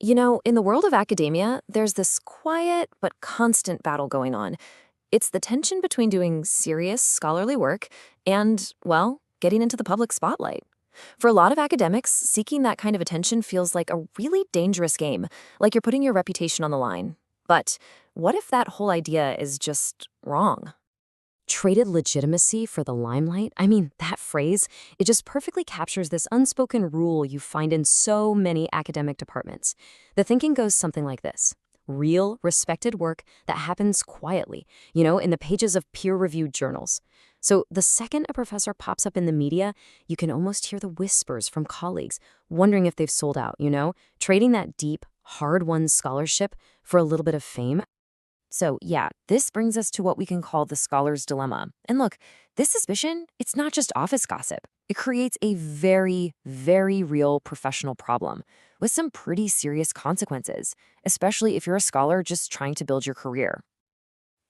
In the world of academia, there's this quiet but constant battle going on. It's the tension between doing serious scholarly work and, well, getting into the public spotlight. For a lot of academics, seeking that kind of attention feels like a really dangerous game, like you're putting your reputation on the line. But what if that whole idea is just wrong? Traded legitimacy for the limelight? I mean, that phrase, it just perfectly captures this unspoken rule you find in so many academic departments. The thinking goes something like this. Real, respected work that happens quietly, in the pages of peer-reviewed journals. So the second a professor pops up in the media, you can almost hear the whispers from colleagues, wondering if they've sold out, trading that deep, hard-won scholarship for a little bit of fame. So yeah, this brings us to what we can call the scholar's dilemma. And look, this suspicion, it's not just office gossip. It creates a very, very real professional problem with some pretty serious consequences, especially if you're a scholar just trying to build your career.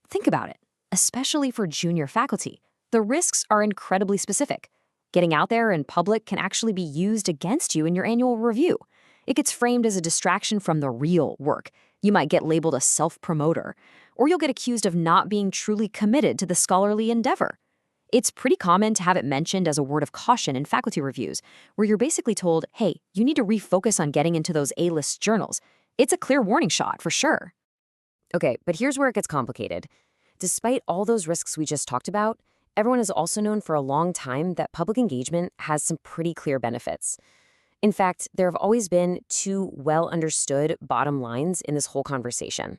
Think about it, especially for junior faculty. The risks are incredibly specific. Getting out there in public can actually be used against you in your annual review. It gets framed as a distraction from the real work. You might get labeled a self-promoter, or you'll get accused of not being truly committed to the scholarly endeavor. It's pretty common to have it mentioned as a word of caution in faculty reviews, where you're basically told, hey, you need to refocus on getting into those A-list journals. It's a clear warning shot, for sure. Okay, but here's where it gets complicated. Despite all those risks we just talked about, everyone has also known for a long time that public engagement has some pretty clear benefits. In fact, there have always been two well-understood bottom lines in this whole conversation.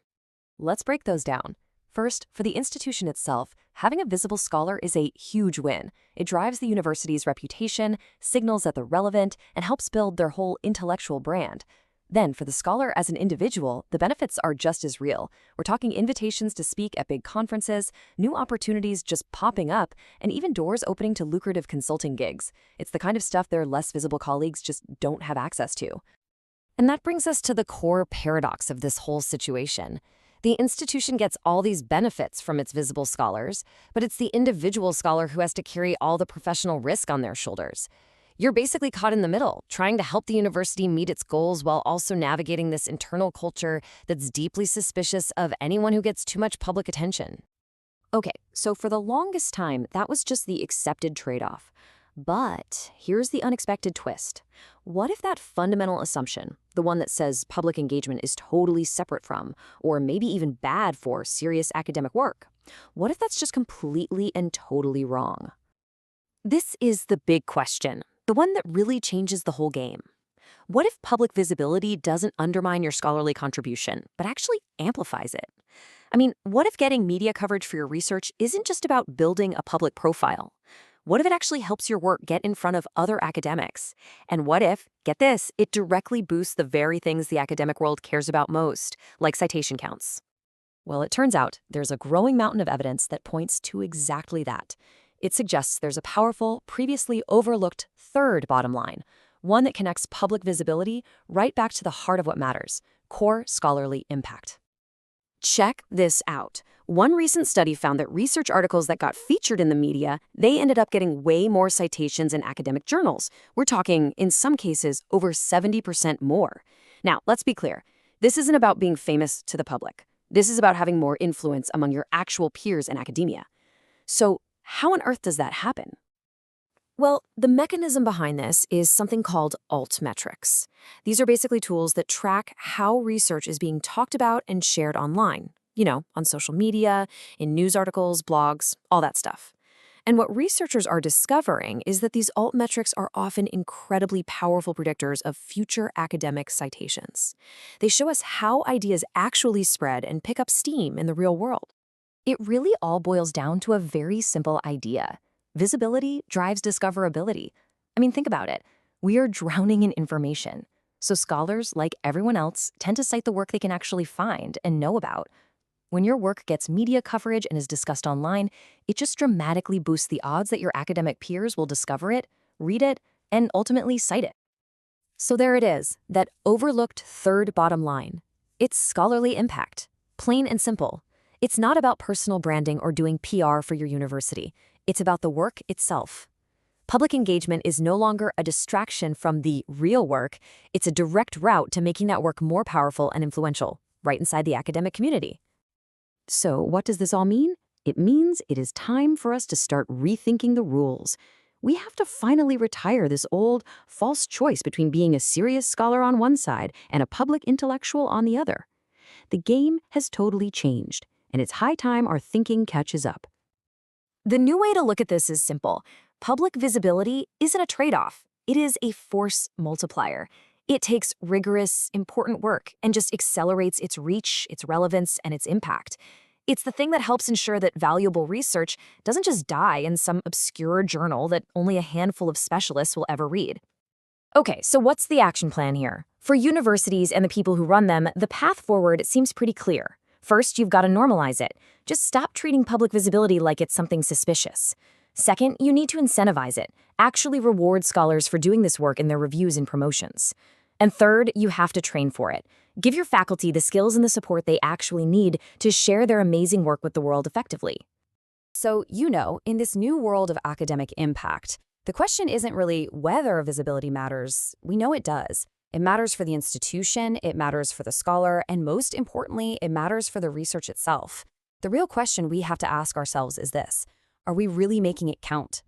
Let's break those down. First, for the institution itself, having a visible scholar is a huge win. It drives the university's reputation, signals that they're relevant, and helps build their whole intellectual brand. Then, for the scholar as an individual, the benefits are just as real. We're talking invitations to speak at big conferences, new opportunities just popping up, and even doors opening to lucrative consulting gigs. It's the kind of stuff their less visible colleagues just don't have access to. And that brings us to the core paradox of this whole situation. The institution gets all these benefits from its visible scholars, but it's the individual scholar who has to carry all the professional risk on their shoulders. You're basically caught in the middle, trying to help the university meet its goals while also navigating this internal culture that's deeply suspicious of anyone who gets too much public attention. Okay, so for the longest time, that was just the accepted trade-off. But here's the unexpected twist. What if that fundamental assumption, the one that says public engagement is totally separate from, or maybe even bad for, serious academic work? What if that's just completely and totally wrong? This is the big question, the one that really changes the whole game. What if public visibility doesn't undermine your scholarly contribution, but actually amplifies it? I mean, what if getting media coverage for your research isn't just about building a public profile? What if it actually helps your work get in front of other academics? And what if, get this, it directly boosts the very things the academic world cares about most, like citation counts? Well, it turns out there's a growing mountain of evidence that points to exactly that. It suggests there's a powerful, previously overlooked third bottom line, one that connects public visibility right back to the heart of what matters, core scholarly impact. Check this out. One recent study found that research articles that got featured in the media, they ended up getting way more citations in academic journals. We're talking, in some cases, over 70% more. Now, let's be clear. This isn't about being famous to the public. This is about having more influence among your actual peers in academia. So, how on earth does that happen? Well, the mechanism behind this is something called altmetrics. These are basically tools that track how research is being talked about and shared online, on social media, in news articles, blogs, all that stuff. And what researchers are discovering is that these altmetrics are often incredibly powerful predictors of future academic citations. They show us how ideas actually spread and pick up steam in the real world. It really all boils down to a very simple idea. Visibility drives discoverability. I mean, think about it. We are drowning in information. So scholars, like everyone else, tend to cite the work they can actually find and know about. When your work gets media coverage and is discussed online, it just dramatically boosts the odds that your academic peers will discover it, read it, and ultimately cite it. So there it is, that overlooked third bottom line. It's scholarly impact. Plain and simple. It's not about personal branding or doing PR for your university. It's about the work itself. Public engagement is no longer a distraction from the real work. It's a direct route to making that work more powerful and influential, right inside the academic community. So, what does this all mean? It means it is time for us to start rethinking the rules. We have to finally retire this old, false choice between being a serious scholar on one side and a public intellectual on the other. The game has totally changed, and it's high time our thinking catches up. The new way to look at this is simple. Public visibility isn't a trade-off. It is a force multiplier. It takes rigorous, important work and just accelerates its reach, its relevance, and its impact. It's the thing that helps ensure that valuable research doesn't just die in some obscure journal that only a handful of specialists will ever read. Okay, so what's the action plan here? For universities and the people who run them, the path forward seems pretty clear. First, you've got to normalize it. Just stop treating public visibility like it's something suspicious. Second, you need to incentivize it. Actually reward scholars for doing this work in their reviews and promotions. And third, you have to train for it. Give your faculty the skills and the support they actually need to share their amazing work with the world effectively. So, in this new world of academic impact, the question isn't really whether visibility matters. We know it does. It matters for the institution, it matters for the scholar, and most importantly, it matters for the research itself. The real question we have to ask ourselves is this: are we really making it count?